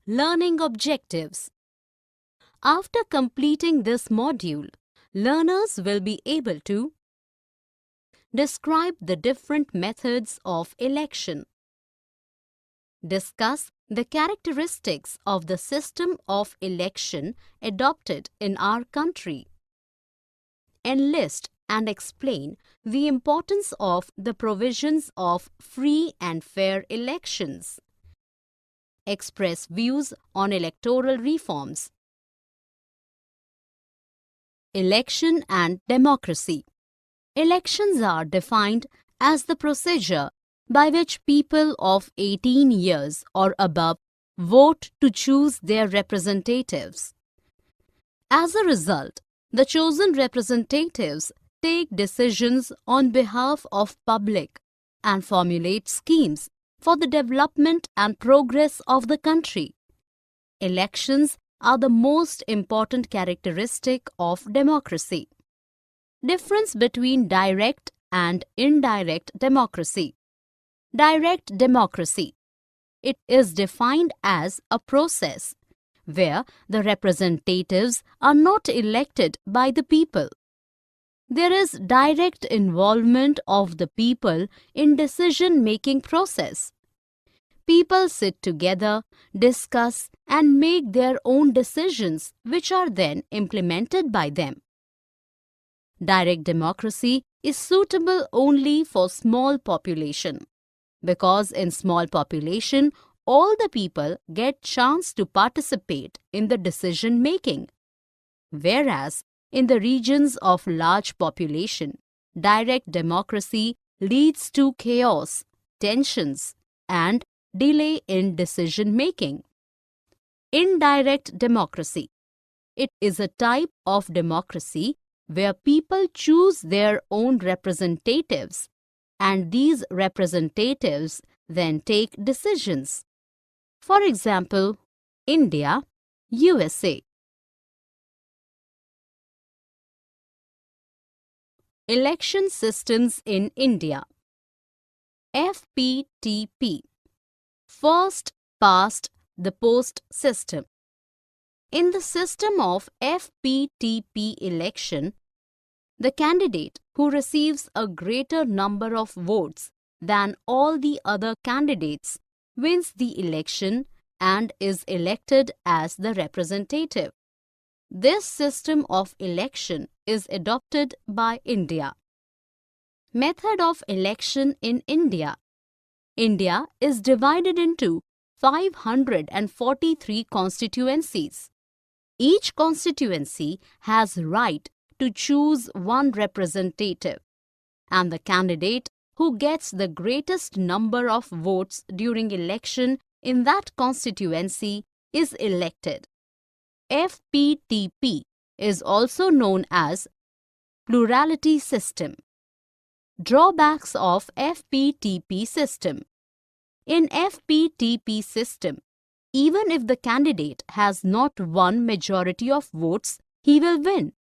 Learning objectives. After completing this module, learners will be able to describe the different methods of election, discuss the characteristics of the system of election adopted in our country, enlist and explain the importance of the provisions of free and fair elections, express views on electoral reforms. Election and democracy. Elections are defined as the procedure by which people of 18 years or above vote to choose their representatives. As a result, the chosen representatives take decisions on behalf of public and formulate schemes for the development and progress of the country. Elections are the most important characteristic of democracy. Difference between direct and indirect democracy. Direct democracy. It is defined as a process where the representatives are not elected by the people. There is direct involvement of the people in decision-making process. People sit together, discuss and make their own decisions which are then implemented by them. Direct democracy is suitable only for small population because in small population all the people get chance to participate in the decision making. Whereas in the regions of large population, direct democracy leads to chaos, tensions and delay in decision making. Indirect democracy. It is a type of democracy where people choose their own representatives and these representatives then take decisions. For example, India, USA. Election systems in India. FPTP. First past the post system. In the system of FPTP election, the candidate who receives a greater number of votes than all the other candidates wins the election and is elected as the representative. This system of election is adopted by India. Method of election in India. India is divided into 543 constituencies. Each constituency has right to choose one representative, and the candidate who gets the greatest number of votes during election in that constituency is elected. FPTP is also known as plurality system. Drawbacks of FPTP system. In FPTP system, even if the candidate has not won majority of votes, he will win.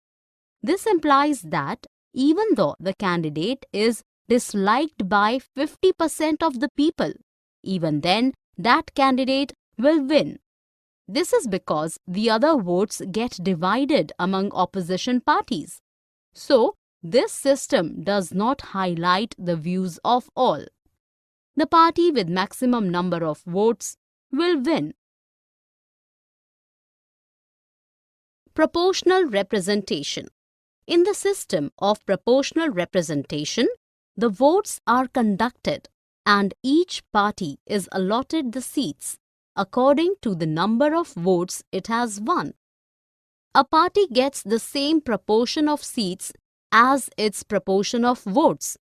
This implies that even though the candidate is disliked by 50% of the people, even then that candidate will win. This is because the other votes get divided among opposition parties. So, this system does not highlight the views of all. The party with maximum number of votes will win. Proportional representation. In the system of proportional representation, the votes are conducted and each party is allotted the seats according to the number of votes it has won. A party gets the same proportion of seats as its proportion of votes,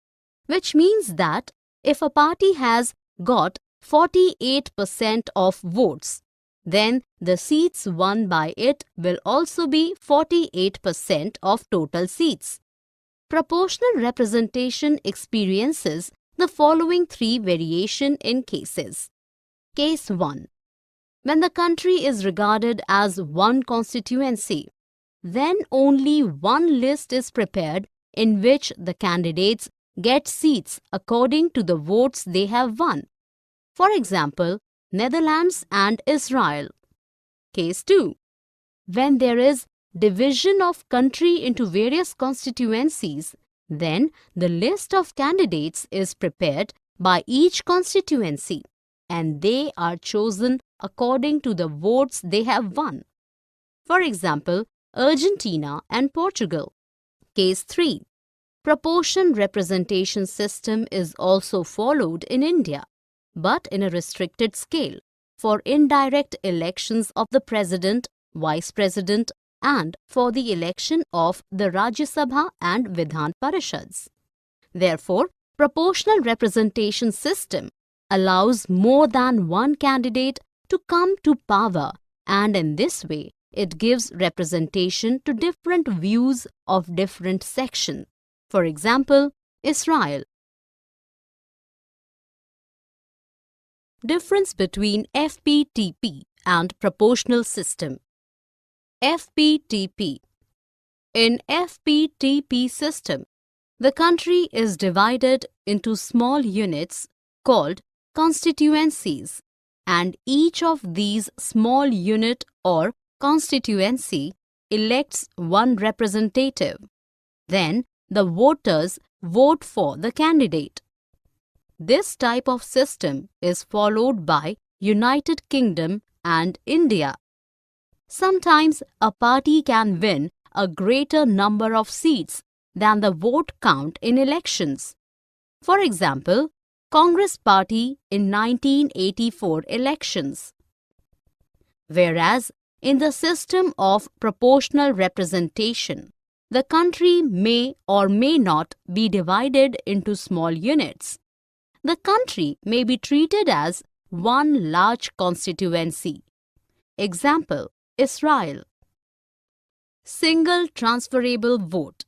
which means that if a party has got 48% of votes, then the seats won by it will also be 48% of total seats. Proportional representation experiences the following three variations in cases. Case 1. When the country is regarded as one constituency, then only one list is prepared in which the candidates get seats according to the votes they have won. For example, Netherlands and Israel. Case 2. When there is division of country into various constituencies, then the list of candidates is prepared by each constituency and they are chosen according to the votes they have won. For example, Argentina and Portugal. Case 3. Proportion representation system is also followed in India, but in a restricted scale for indirect elections of the President, Vice President and for the election of the Rajya Sabha and Vidhan Parishads. Therefore, proportional representation system allows more than one candidate to come to power, and in this way it gives representation to different views of different sections. For example, Israel. Difference between FPTP and proportional system. FPTP. In FPTP system, the country is divided into small units called constituencies, and each of these small unit or constituency elects one representative. Then the voters vote for the candidate. This type of system is followed by United Kingdom and India. Sometimes a party can win a greater number of seats than the vote count in elections. For example, Congress Party in 1984 elections. Whereas in the system of proportional representation, the country may or may not be divided into small units. The country may be treated as one large constituency. Example, Israel. Single transferable vote.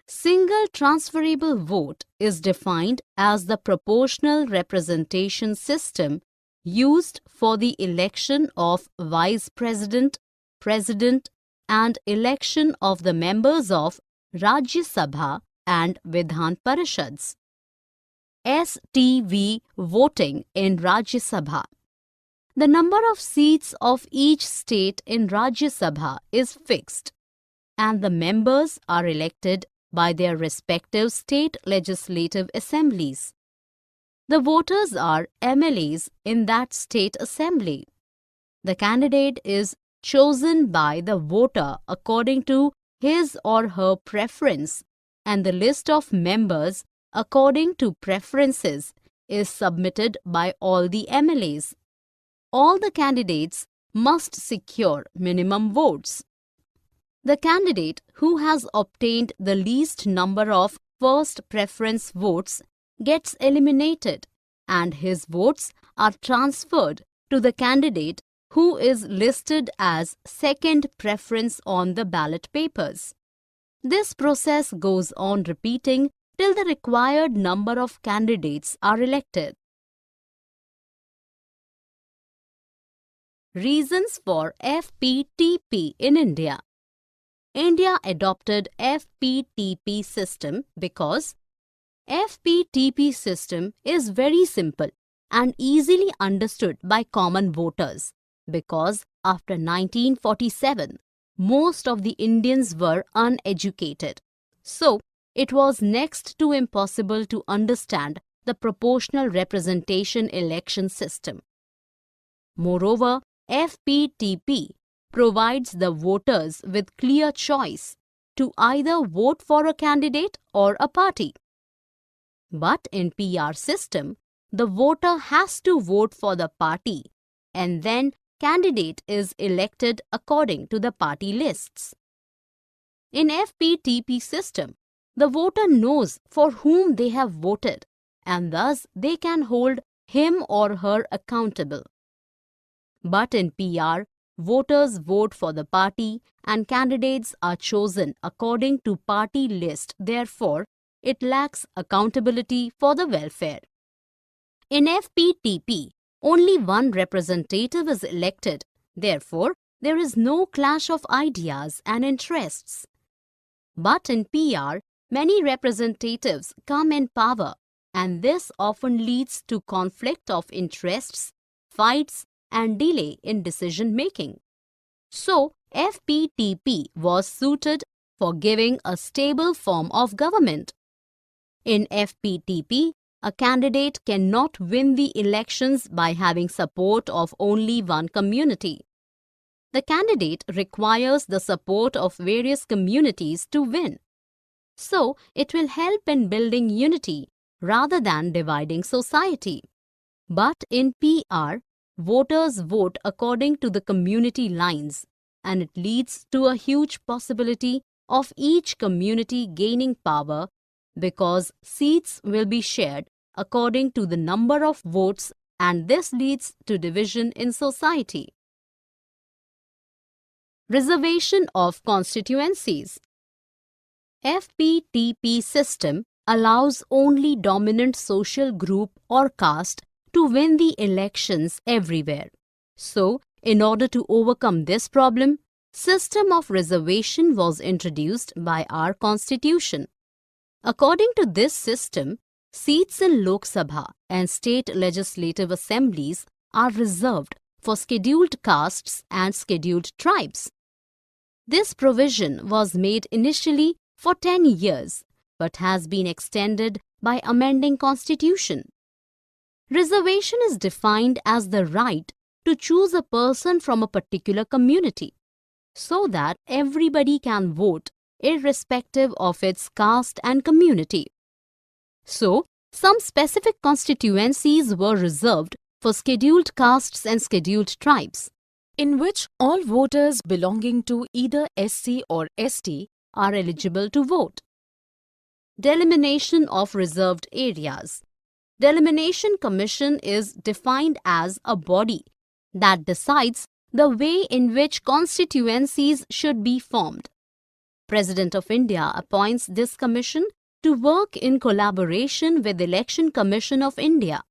Single transferable vote is defined as the proportional representation system used for the election of Vice President, President, and election of the members of Rajya Sabha and Vidhan Parishads. STV voting in Rajya Sabha. The number of seats of each state in Rajya Sabha is fixed, and the members are elected by their respective state legislative assemblies. The voters are MLAs in that state assembly. The candidate is chosen by the voter according to his or her preference, and the list of members according to preferences is submitted by all the MLAs. All the candidates must secure minimum votes. The candidate who has obtained the least number of first preference votes gets eliminated, and his votes are transferred to the candidate who is listed as second preference on the ballot papers. This process goes on repeating till the required number of candidates are elected. Reasons for FPTP in India. India adopted FPTP system because FPTP system is very simple and easily understood by common voters, because after 1947, most of the Indians were uneducated. So, it was next to impossible to understand the proportional representation election system. Moreover, FPTP provides the voters with clear choice to either vote for a candidate or a party. But in PR system, the voter has to vote for the party, and then candidate is elected according to the party lists. In FPTP system, the voter knows for whom they have voted, and thus they can hold him or her accountable. But in PR, voters vote for the party and candidates are chosen according to party list. Therefore, it lacks accountability for the welfare. In FPTP, only one representative is elected. Therefore, there is no clash of ideas and interests. But in PR, many representatives come in power, and this often leads to conflict of interests, fights, and delay in decision-making. So, FPTP was suited for giving a stable form of government. In FPTP, a candidate cannot win the elections by having support of only one community. The candidate requires the support of various communities to win. So, it will help in building unity rather than dividing society. But in PR, voters vote according to the community lines, and it leads to a huge possibility of each community gaining power because seats will be shared according to the number of votes, and this leads to division in society. Reservation of constituencies. FPTP system allows only dominant social group or caste to win the elections everywhere. So, in order to overcome this problem, system of reservation was introduced by our constitution. According to this system, seats in Lok Sabha and state legislative assemblies are reserved for scheduled castes and scheduled tribes. This provision was made initially for 10 years but has been extended by amending constitution. Reservation is defined as the right to choose a person from a particular community so that everybody can vote irrespective of its caste and community. So, some specific constituencies were reserved for scheduled castes and scheduled tribes, in which all voters belonging to either SC or ST are eligible to vote. Delimitation of reserved areas. Delimitation Commission is defined as a body that decides the way in which constituencies should be formed. President of India appoints this commission to work in collaboration with Election Commission of India.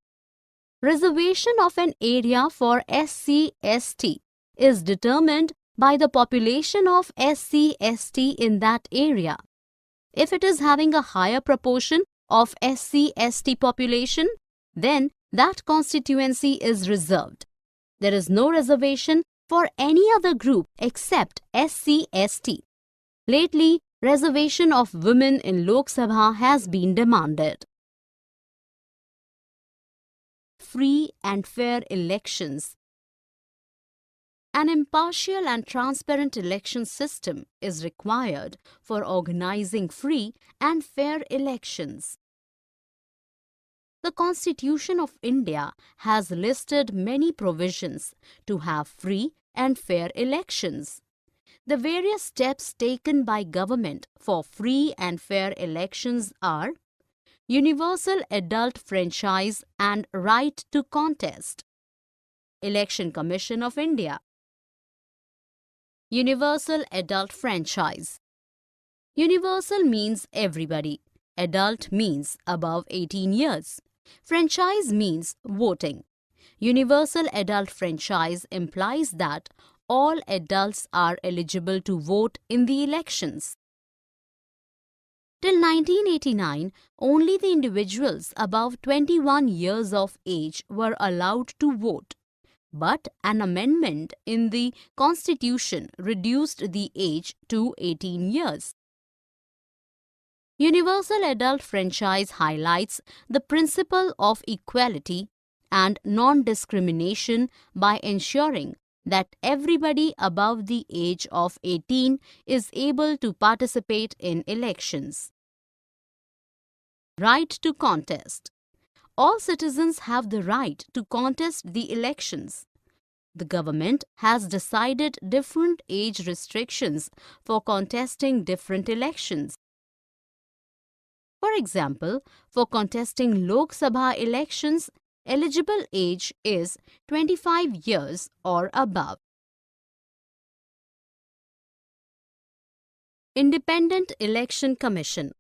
Reservation of an area for SC/ST is determined by the population of SC/ST in that area. If it is having a higher proportion of SC/ST population, then that constituency is reserved. There is no reservation for any other group except SC/ST. Lately, reservation of women in Lok Sabha has been demanded. Free and fair elections. An impartial and transparent election system is required for organizing free and fair elections. The Constitution of India has listed many provisions to have free and fair elections. The various steps taken by government for free and fair elections are universal adult franchise and right to contest. Election Commission of India. Universal adult franchise. Universal means everybody. Adult means above 18 years. Franchise means voting. Universal adult franchise implies that all adults are eligible to vote in the elections. Till 1989, only the individuals above 21 years of age were allowed to vote. But an amendment in the Constitution reduced the age to 18 years. Universal adult franchise highlights the principle of equality and non-discrimination by ensuring that everybody above the age of 18 is able to participate in elections. Right to contest. All citizens have the right to contest the elections. The government has decided different age restrictions for contesting different elections. For example, for contesting Lok Sabha elections, eligible age is 25 years or above. Independent Election Commission.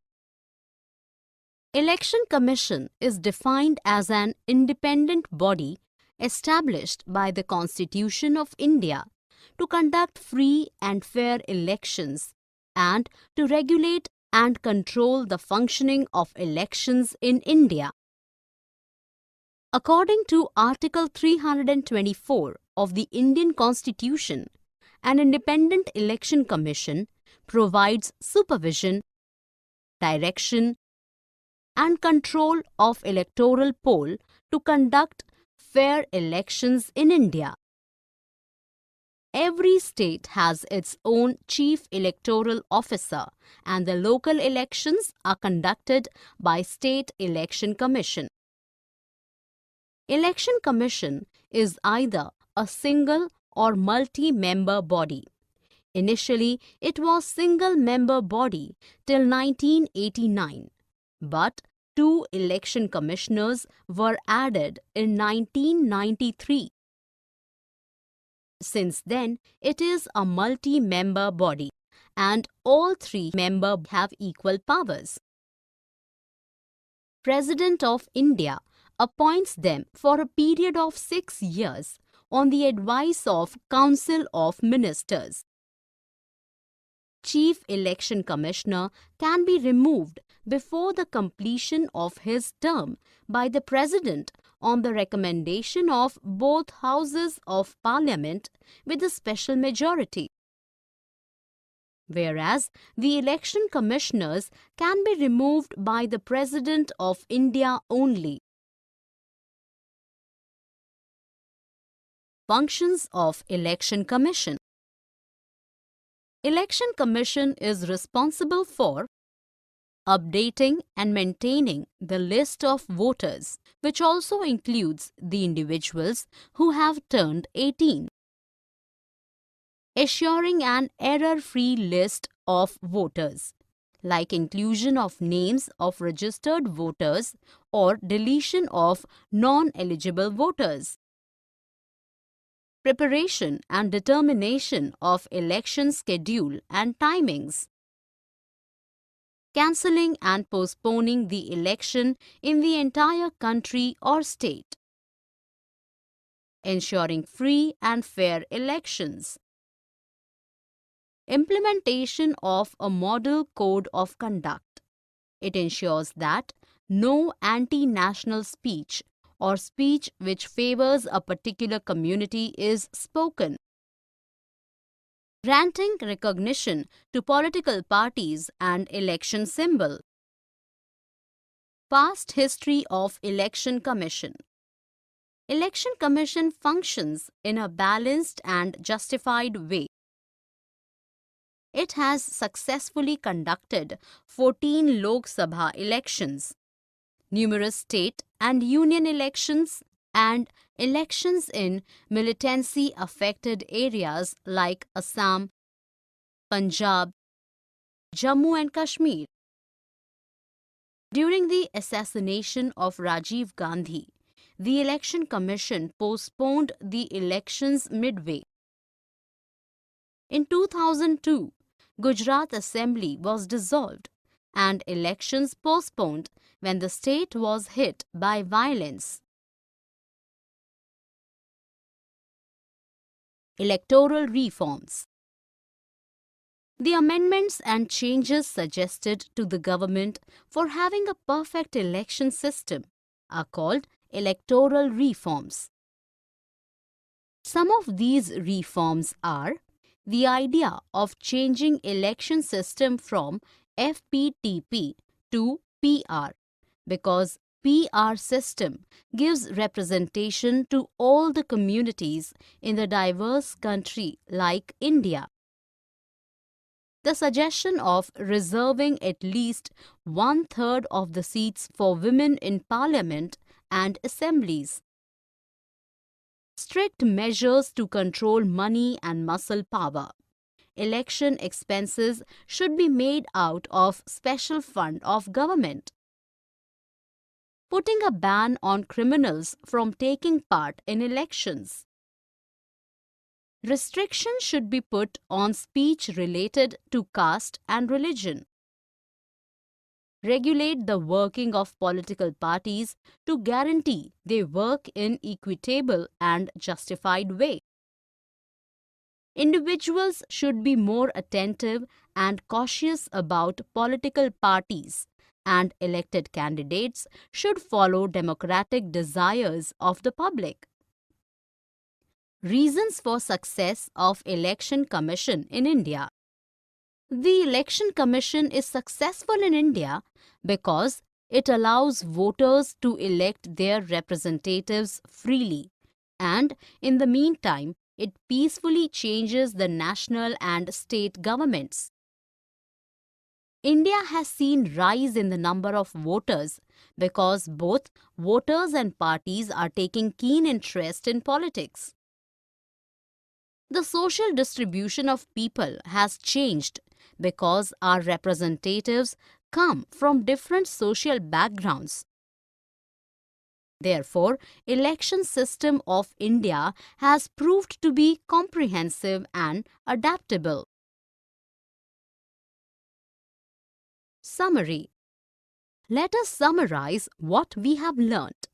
Election Commission is defined as an independent body established by the Constitution of India to conduct free and fair elections and to regulate and control the functioning of elections in India. According to Article 324 of the Indian Constitution, An independent election commission provides supervision, direction, and control of electoral poll to conduct fair elections in India. Every state has its own chief electoral officer, and the local elections are conducted by State Election Commission. Election Commission is either a single or multi-member body. Initially, it was single-member body till 1989, but 2 election commissioners were added in 1993. Since then, it is a multi-member body, and all 3 members have equal powers. President of India appoints them for a period of 6 years on the advice of Council of Ministers. Chief Election Commissioner can be removed before the completion of his term by the President on the recommendation of both Houses of Parliament with a special majority. Whereas the election commissioners can be removed by the President of India only. Functions of Election Commission. Election Commission is responsible for updating and maintaining the list of voters, which also includes the individuals who have turned 18. Assuring an error-free list of voters, like inclusion of names of registered voters or deletion of non-eligible voters. Preparation and determination of election schedule and timings. Cancelling and postponing the election in the entire country or state. Ensuring free and fair elections. Implementation of a model code of conduct. It ensures that no anti-national speech or speech which favors a particular community is spoken. Granting recognition to political parties and election symbol. Past history of Election Commission. Election Commission functions in a balanced and justified way. It has successfully conducted 14 Lok Sabha elections, numerous state and union elections, and elections in militancy-affected areas like Assam, Punjab, Jammu and Kashmir. During the assassination of Rajiv Gandhi, the Election Commission postponed the elections midway. In 2002, Gujarat Assembly was dissolved and elections postponed when the state was hit by violence. Electoral reforms. The amendments and changes suggested to the government for having a perfect election system are called electoral reforms. Some of these reforms are the idea of changing election system from FPTP to PR, because PR system gives representation to all the communities in the diverse country like India. The suggestion of reserving at least 1/3 of the seats for women in parliament and assemblies. Strict measures to control money and muscle power. Election expenses should be made out of special fund of government. Putting a ban on criminals from taking part in elections. Restrictions should be put on speech related to caste and religion. Regulate the working of political parties to guarantee they work in equitable and justified way. Individuals should be more attentive and cautious about political parties, and elected candidates should follow democratic desires of the public. Reasons for success of Election Commission in India. The Election Commission is successful in India because it allows voters to elect their representatives freely, and in the meantime, it peacefully changes the national and state governments. India has seen rise in the number of voters because both voters and parties are taking keen interest in politics. The social distribution of people has changed because our representatives come from different social backgrounds. Therefore, election system of India has proved to be comprehensive and adaptable. Summary. Let us summarize what we have learnt.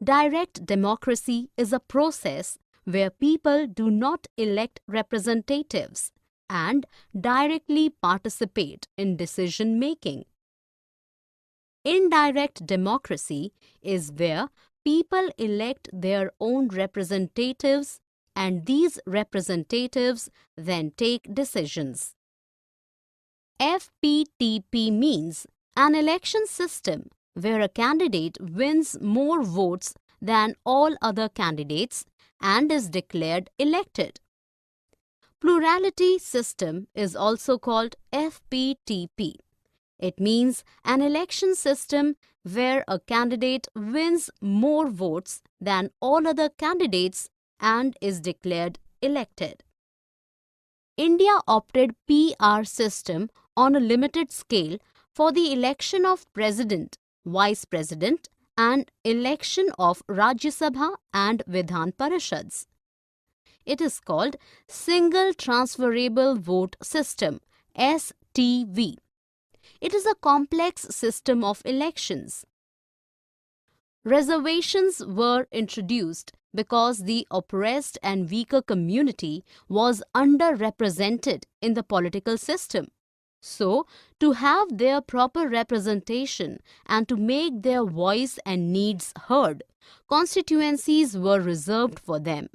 Direct democracy is a process where people do not elect representatives and directly participate in decision making. Indirect democracy is where people elect their own representatives and these representatives then take decisions. FPTP means an election system where a candidate wins more votes than all other candidates and is declared elected. Plurality system is also called FPTP. It means an election system where a candidate wins more votes than all other candidates and is declared elected. India opted PR system on a limited scale for the election of President, Vice President and election of Rajya Sabha and Vidhan Parishads. It is called Single Transferable Vote System, STV. It is a complex system of elections. Reservations were introduced because the oppressed and weaker community was underrepresented in the political system. So, to have their proper representation and to make their voice and needs heard, constituencies were reserved for them.